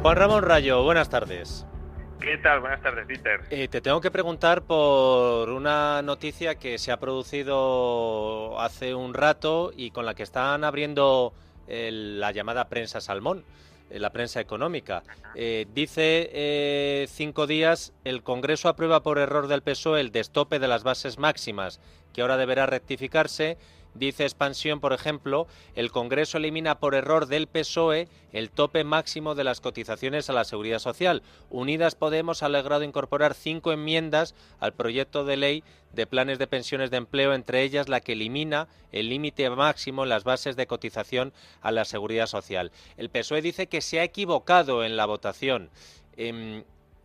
Juan Ramón Rayo, buenas tardes. ¿Qué tal? Buenas tardes, Dieter. Te tengo que preguntar por una noticia que se ha producido hace un rato y con la que están abriendo la llamada prensa salmón, la prensa económica. Dice 5 días, el Congreso aprueba por error del PSOE el destope de las bases máximas, que ahora deberá rectificarse. Dice Expansión, por ejemplo, el Congreso elimina por error del PSOE el tope máximo de las cotizaciones a la Seguridad Social. Unidas Podemos ha logrado incorporar 5 enmiendas al proyecto de ley de planes de pensiones de empleo, entre ellas la que elimina el límite máximo en las bases de cotización a la Seguridad Social. El PSOE dice que se ha equivocado en la votación.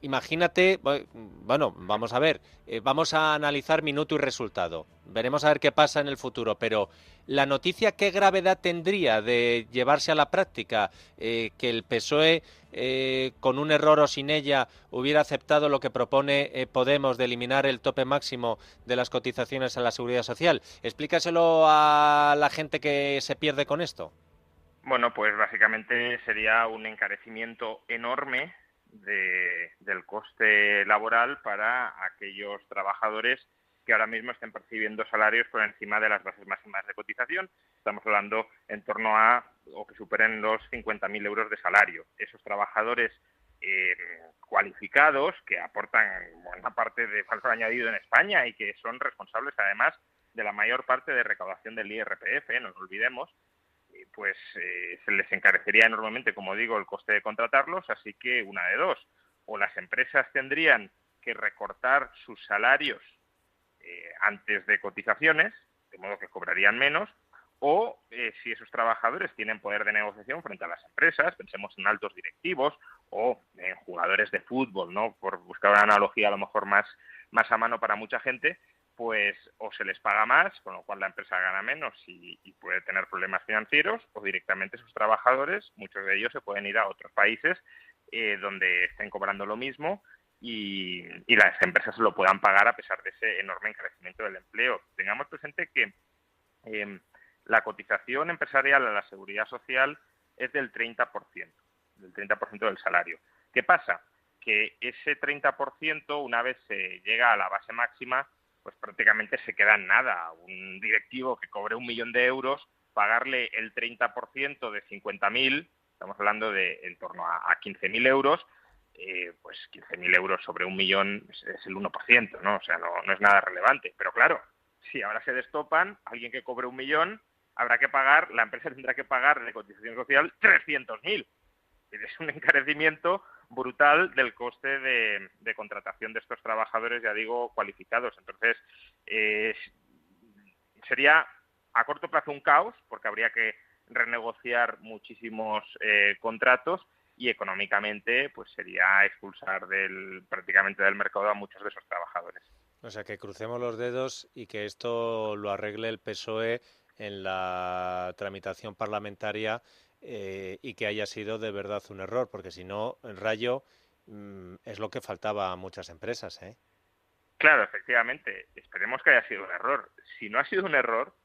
Imagínate, bueno, vamos a ver, vamos a analizar minuto y resultado. Veremos a ver qué pasa en el futuro, pero la noticia, ¿qué gravedad tendría de llevarse a la práctica? Que el PSOE, con un error o sin ella, hubiera aceptado lo que propone Podemos de eliminar el tope máximo de las cotizaciones a la Seguridad Social. Explícaselo a la gente que se pierde con esto. Bueno, pues básicamente sería un encarecimiento enorme del coste laboral para aquellos trabajadores que ahora mismo estén percibiendo salarios por encima de las bases máximas de cotización. Estamos hablando en torno a o que superen los 50.000 euros de salario. Esos trabajadores cualificados que aportan buena parte de valor añadido en España y que son responsables además de la mayor parte de recaudación del IRPF, no lo olvidemos, pues se les encarecería enormemente, como digo, el coste de contratarlos, así que una de dos, o las empresas tendrían que recortar sus salarios antes de cotizaciones, de modo que cobrarían menos, o si esos trabajadores tienen poder de negociación frente a las empresas, pensemos en altos directivos o en jugadores de fútbol, ¿no? Por buscar una analogía a lo mejor más a mano para mucha gente, pues o se les paga más, con lo cual la empresa gana menos y puede tener problemas financieros, o directamente sus trabajadores, muchos de ellos se pueden ir a otros países donde estén cobrando lo mismo y las empresas se lo puedan pagar a pesar de ese enorme encarecimiento del empleo. Tengamos presente que la cotización empresarial a la Seguridad Social es del 30%, del salario. ¿Qué pasa? Que ese 30%, una vez se llega a la base máxima, pues prácticamente se queda en nada. Un directivo que cobre 1.000.000 de euros, pagarle el 30% de 50.000, estamos hablando de en torno a 15.000 euros, pues 15.000 euros sobre 1.000.000 es el 1%, ¿no? O sea, no es nada relevante. Pero claro, si ahora se destopan, alguien que cobre 1.000.000 habrá que pagar, la empresa tendrá que pagar de cotización social 300.000. Es un encarecimiento brutal del coste de contratación de estos trabajadores, ya digo, cualificados. Entonces, sería a corto plazo un caos, porque habría que renegociar muchísimos contratos, y económicamente pues sería expulsar prácticamente del mercado a muchos de esos trabajadores. O sea, que crucemos los dedos y que esto lo arregle el PSOE en la tramitación parlamentaria y que haya sido de verdad un error, porque si no, el Rayo es lo que faltaba a muchas empresas, ¿eh? Claro, efectivamente. Esperemos que haya sido un error. Si no ha sido un error,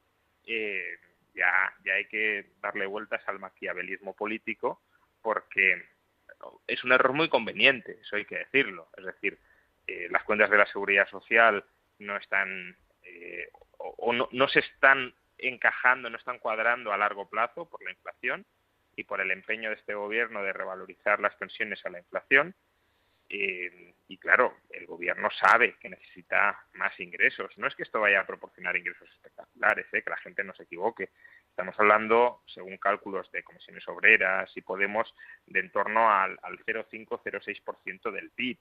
ya hay que darle vueltas al maquiavelismo político, porque es un error muy conveniente, eso hay que decirlo. Es decir, las cuentas de la Seguridad Social no están o no se están encajando, no están cuadrando a largo plazo por la inflación y por el empeño de este gobierno de revalorizar las pensiones a la inflación. Y claro, el gobierno sabe que necesita más ingresos. No es que esto vaya a proporcionar ingresos espectaculares, que la gente no se equivoque. Estamos hablando, según cálculos de Comisiones Obreras y Podemos, de en torno al 0,5-0,6% del PIB.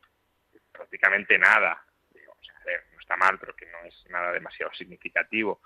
Prácticamente nada. O sea, a ver, no está mal, pero que no es nada demasiado significativo.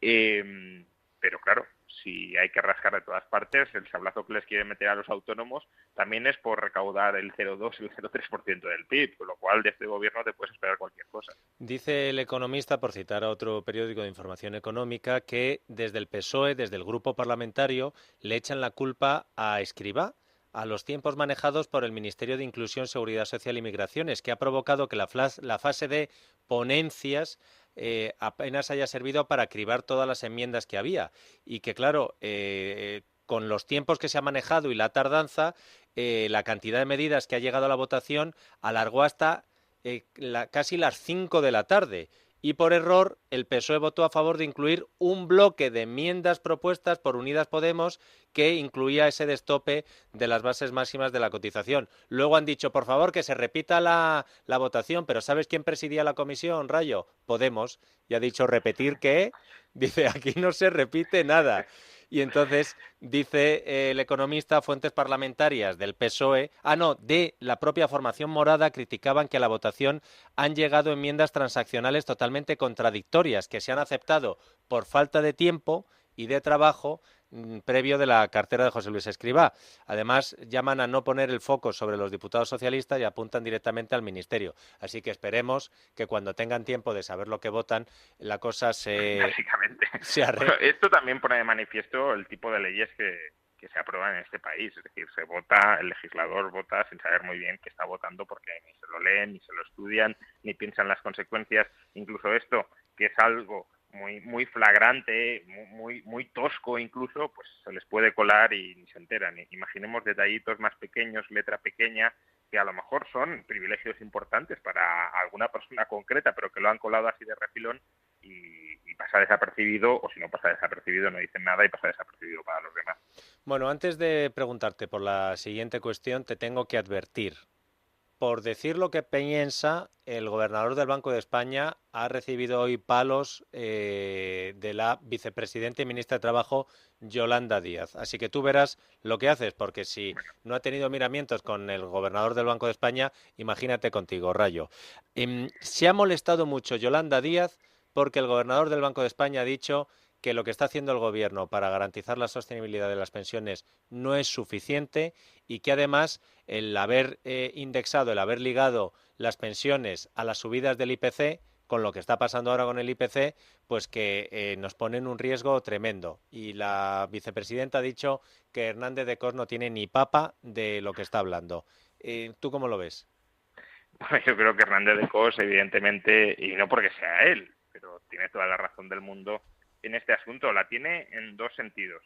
Pero claro, si hay que rascar de todas partes, el sablazo que les quieren meter a los autónomos también es por recaudar el 0,2 y el 0,3% del PIB, con lo cual de este gobierno te puedes esperar cualquier cosa. Dice El Economista, por citar a otro periódico de información económica, que desde el PSOE, desde el grupo parlamentario, le echan la culpa a Escrivá, a los tiempos manejados por el Ministerio de Inclusión, Seguridad Social y Migraciones, que ha provocado que la fase de ponencias apenas haya servido para cribar todas las enmiendas que había y que, claro, con los tiempos que se ha manejado y la tardanza, la cantidad de medidas que ha llegado a la votación alargó hasta casi las 5 de la tarde. Y por error, el PSOE votó a favor de incluir un bloque de enmiendas propuestas por Unidas Podemos que incluía ese destope de las bases máximas de la cotización. Luego han dicho, por favor, que se repita la votación, pero ¿sabes quién presidía la comisión, Rayo? Podemos. Y ha dicho, ¿repetir qué? Dice, aquí no se repite nada. Y entonces dice el economista, fuentes parlamentarias del PSOE, de la propia formación morada, criticaban que a la votación han llegado enmiendas transaccionales totalmente contradictorias, que se han aceptado por falta de tiempo y de trabajo previo de la cartera de José Luis Escrivá. Además, llaman a no poner el foco sobre los diputados socialistas y apuntan directamente al ministerio. Así que esperemos que cuando tengan tiempo de saber lo que votan, la cosa Básicamente. se Bueno, esto también pone de manifiesto el tipo de leyes que se aprueban en este país. Es decir, el legislador vota sin saber muy bien qué está votando porque ni se lo leen, ni se lo estudian, ni piensan las consecuencias. Incluso esto, que es algo muy flagrante, muy tosco incluso, pues se les puede colar y ni se enteran. Imaginemos detallitos más pequeños, letra pequeña, que a lo mejor son privilegios importantes para alguna persona concreta, pero que lo han colado así de refilón y pasa desapercibido, o si no pasa desapercibido no dicen nada y pasa desapercibido para los demás. Bueno, antes de preguntarte por la siguiente cuestión, te tengo que advertir. Por decir lo que piensa, el gobernador del Banco de España ha recibido hoy palos de la vicepresidenta y ministra de Trabajo, Yolanda Díaz. Así que tú verás lo que haces, porque si no ha tenido miramientos con el gobernador del Banco de España, imagínate contigo, Rayo. Se ha molestado mucho Yolanda Díaz porque el gobernador del Banco de España ha dicho que lo que está haciendo el gobierno para garantizar la sostenibilidad de las pensiones no es suficiente y que además el haber indexado, el haber ligado las pensiones a las subidas del IPC, con lo que está pasando ahora con el IPC, pues que nos pone en un riesgo tremendo. Y la vicepresidenta ha dicho que Hernández de Cos no tiene ni papa de lo que está hablando. ¿Tú cómo lo ves? Bueno, yo creo que Hernández de Cos, evidentemente, y no porque sea él, pero tiene toda la razón del mundo en este asunto. La tiene en dos sentidos.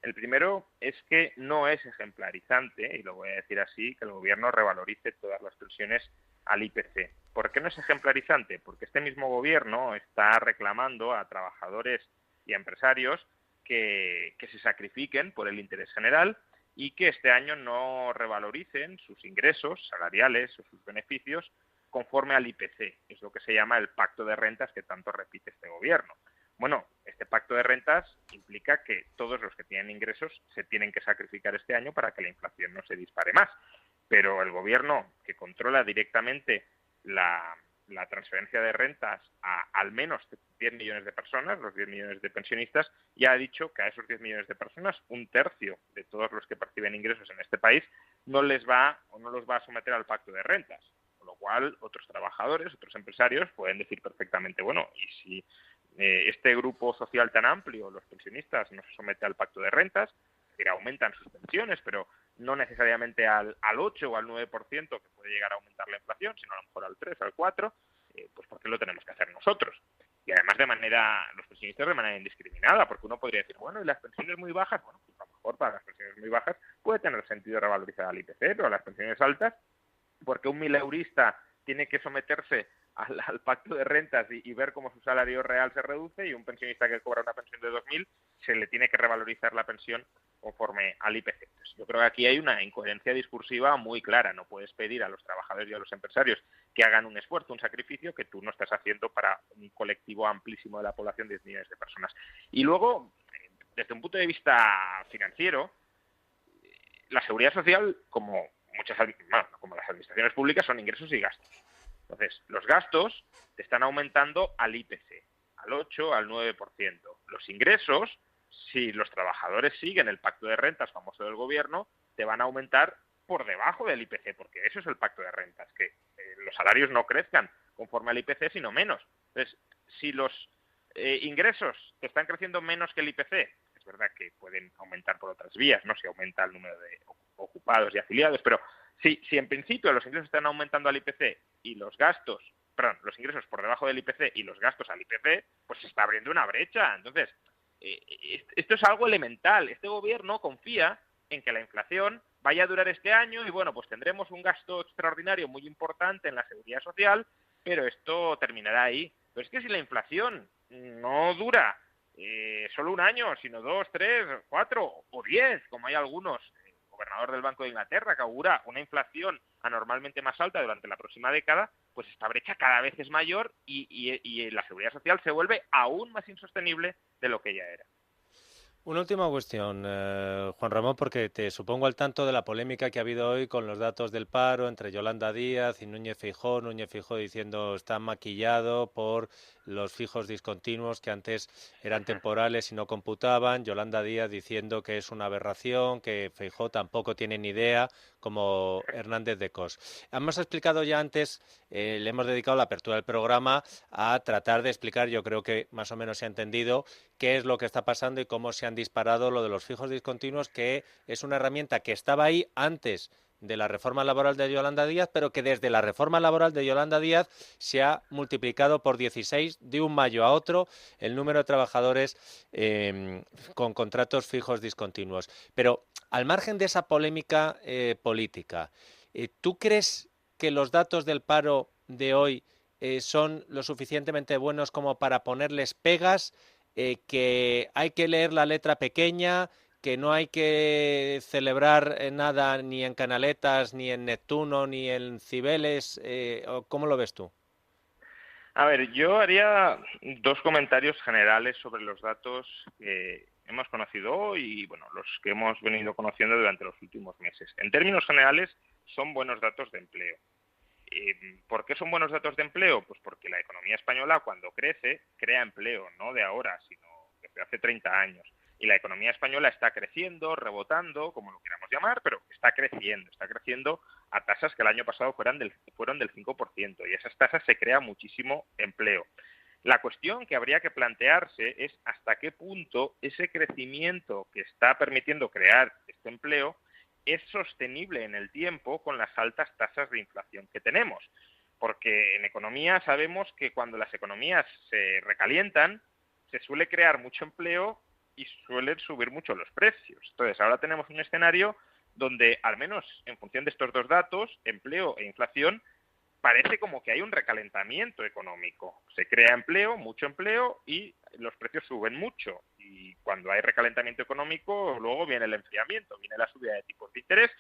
El primero es que no es ejemplarizante, y lo voy a decir así, que el gobierno revalorice todas las pensiones al IPC. ¿Por qué no es ejemplarizante? Porque este mismo gobierno está reclamando a trabajadores y a empresarios que se sacrifiquen por el interés general y que este año no revaloricen sus ingresos salariales o sus beneficios conforme al IPC. Es lo que se llama el pacto de rentas que tanto repite este gobierno. Bueno, este pacto de rentas implica que todos los que tienen ingresos se tienen que sacrificar este año para que la inflación no se dispare más. Pero el gobierno, que controla directamente la transferencia de rentas a al menos 10 millones de personas, los 10 millones de pensionistas, ya ha dicho que a esos 10 millones de personas, un tercio de todos los que perciben ingresos en este país, no los va a someter al pacto de rentas. Con lo cual, otros trabajadores, otros empresarios pueden decir perfectamente, bueno, y si este grupo social tan amplio, los pensionistas, no se somete al pacto de rentas, es decir, aumentan sus pensiones, pero no necesariamente al 8 o al 9% que puede llegar a aumentar la inflación, sino a lo mejor al 3, al 4, pues ¿por qué lo tenemos que hacer nosotros? Y además los pensionistas de manera indiscriminada, porque uno podría decir, bueno, y las pensiones muy bajas, bueno, pues a lo mejor para las pensiones muy bajas puede tener sentido revalorizar al IPC, pero las pensiones altas, porque un mileurista tiene que someterse al pacto de rentas y ver cómo su salario real se reduce, y un pensionista que cobra una pensión de 2.000 se le tiene que revalorizar la pensión conforme al IPC. Entonces, yo creo que aquí hay una incoherencia discursiva muy clara. No puedes pedir a los trabajadores y a los empresarios que hagan un esfuerzo, un sacrificio que tú no estás haciendo para un colectivo amplísimo de la población, 10 millones de personas. Y luego, desde un punto de vista financiero, la seguridad social, como las administraciones públicas, son ingresos y gastos. Entonces, los gastos te están aumentando al IPC, al 8, al 9%. Los ingresos, si los trabajadores siguen el pacto de rentas famoso del gobierno, te van a aumentar por debajo del IPC, porque eso es el pacto de rentas, que los salarios no crezcan conforme al IPC, sino menos. Entonces, si los ingresos te están creciendo menos que el IPC, es verdad que pueden aumentar por otras vías, ¿no? Si aumenta el número de ocupados y afiliados, pero si en principio los ingresos están aumentando al IPC y los ingresos por debajo del IPC y los gastos al IPC, pues se está abriendo una brecha. Entonces, esto es algo elemental. Este gobierno confía en que la inflación vaya a durar este año y bueno, pues tendremos un gasto extraordinario muy importante en la seguridad social, pero esto terminará ahí. Pero es que si la inflación no dura solo un año, sino 2, 3, 4 o 10, como hay algunos, el gobernador del Banco de Inglaterra que augura una inflación anormalmente más alta durante la próxima década, pues esta brecha cada vez es mayor y la seguridad social se vuelve aún más insostenible de lo que ya era. Una última cuestión, Juan Ramón, porque te supongo al tanto de la polémica que ha habido hoy con los datos del paro entre Yolanda Díaz y Núñez Feijóo. Núñez Feijóo diciendo está maquillado por los fijos discontinuos que antes eran temporales y no computaban. Yolanda Díaz diciendo que es una aberración, que Feijóo tampoco tiene ni idea, como Hernández de Cos. Hemos explicado ya antes, le hemos dedicado la apertura del programa a tratar de explicar, yo creo que más o menos se ha entendido, qué es lo que está pasando y cómo se han disparado lo de los fijos discontinuos, que es una herramienta que estaba ahí antes de la reforma laboral de Yolanda Díaz, pero que desde la reforma laboral de Yolanda Díaz se ha multiplicado por 16 de un mayo a otro el número de trabajadores con contratos fijos discontinuos. Pero al margen de esa polémica política, ¿tú crees que los datos del paro de hoy son lo suficientemente buenos como para ponerles pegas? Que hay que leer la letra pequeña, que no hay que celebrar nada ni en Canaletas, ni en Neptuno, ni en Cibeles. ¿Cómo lo ves tú? A ver, yo haría dos comentarios generales sobre los datos que hemos conocido hoy y bueno, los que hemos venido conociendo durante los últimos meses. En términos generales, son buenos datos de empleo. ¿Por qué son buenos datos de empleo? Pues porque la economía española, cuando crece, crea empleo, no de ahora, sino desde hace 30 años. Y la economía española está creciendo, rebotando, como lo queramos llamar, pero está creciendo a tasas que el año pasado fueron del 5%, y esas tasas se crea muchísimo empleo. La cuestión que habría que plantearse es hasta qué punto ese crecimiento que está permitiendo crear este empleo es sostenible en el tiempo con las altas tasas de inflación que tenemos. Porque en economía sabemos que cuando las economías se recalientan, se suele crear mucho empleo y suelen subir mucho los precios. Entonces, ahora tenemos un escenario donde, al menos en función de estos dos datos, empleo e inflación, parece como que hay un recalentamiento económico. Se crea empleo, mucho empleo, y los precios suben mucho. Y cuando hay recalentamiento económico, luego viene el enfriamiento, viene la subida de tipos de interés,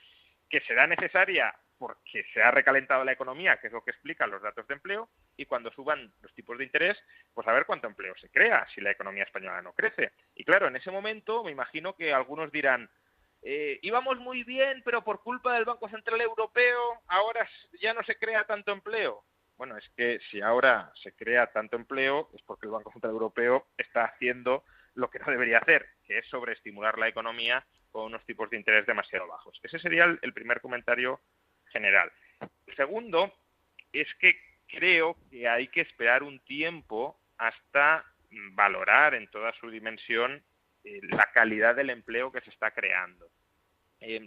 que será necesaria porque se ha recalentado la economía, que es lo que explican los datos de empleo, y cuando suban los tipos de interés, pues a ver cuánto empleo se crea si la economía española no crece. Y claro, en ese momento me imagino que algunos dirán, íbamos muy bien, pero por culpa del Banco Central Europeo ahora ya no se crea tanto empleo. Bueno, es que si ahora se crea tanto empleo es porque el Banco Central Europeo está haciendo lo que no debería hacer, que es sobreestimular la economía con unos tipos de interés demasiado bajos. Ese sería el primer comentario general. El segundo es que creo que hay que esperar un tiempo hasta valorar en toda su dimensión la calidad del empleo que se está creando.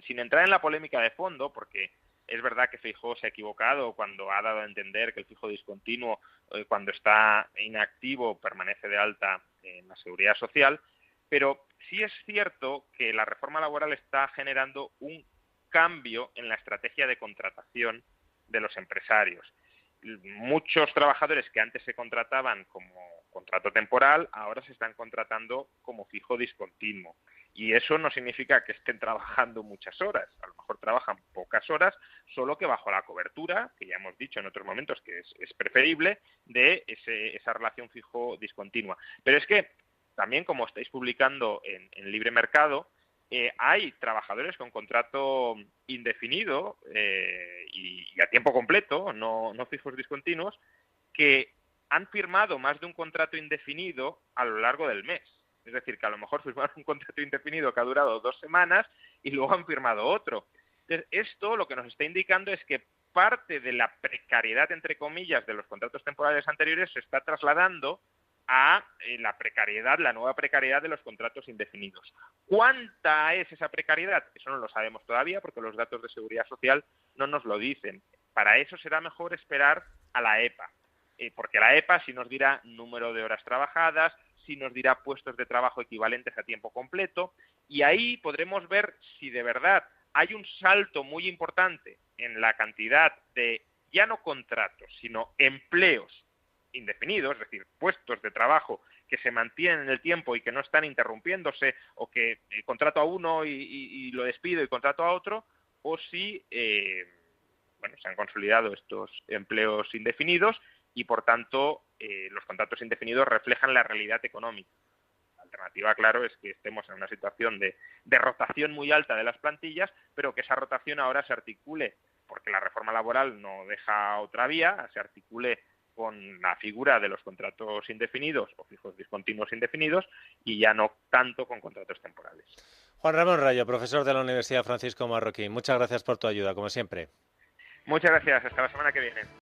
Sin entrar en la polémica de fondo, porque es verdad que Feijóo se ha equivocado cuando ha dado a entender que el fijo discontinuo, cuando está inactivo, permanece de alta en la seguridad social, pero sí es cierto que la reforma laboral está generando un cambio en la estrategia de contratación de los empresarios. Muchos trabajadores que antes se contrataban como contrato temporal, ahora se están contratando como fijo discontinuo. Y eso no significa que estén trabajando muchas horas. A lo mejor trabajan pocas horas, solo que bajo la cobertura, que ya hemos dicho en otros momentos que es preferible, de esa relación fijo discontinua. Pero es que también, como estáis publicando en Libre Mercado, hay trabajadores con contrato indefinido y a tiempo completo, no fijos discontinuos, que han firmado más de un contrato indefinido a lo largo del mes. Es decir, que a lo mejor firmaron un contrato indefinido que ha durado 2 semanas y luego han firmado otro. Entonces, esto lo que nos está indicando es que parte de la precariedad, entre comillas, de los contratos temporales anteriores se está trasladando a la precariedad, la nueva precariedad de los contratos indefinidos. ¿Cuánta es esa precariedad? Eso no lo sabemos todavía porque los datos de seguridad social no nos lo dicen. Para eso será mejor esperar a la EPA, porque la EPA sí nos dirá número de horas trabajadas, sí nos dirá puestos de trabajo equivalentes a tiempo completo, y ahí podremos ver si de verdad hay un salto muy importante en la cantidad de, ya no contratos, sino empleos indefinidos, es decir, puestos de trabajo que se mantienen en el tiempo y que no están interrumpiéndose, o que contrato a uno y lo despido y contrato a otro, o si se han consolidado estos empleos indefinidos y, por tanto, los contratos indefinidos reflejan la realidad económica. La alternativa, claro, es que estemos en una situación de rotación muy alta de las plantillas, pero que esa rotación ahora se articule, porque la reforma laboral no deja otra vía, se articule con la figura de los contratos indefinidos o fijos discontinuos indefinidos, y ya no tanto con contratos temporales. Juan Ramón Rayo, profesor de la Universidad Francisco Marroquín, muchas gracias por tu ayuda, como siempre. Muchas gracias, hasta la semana que viene.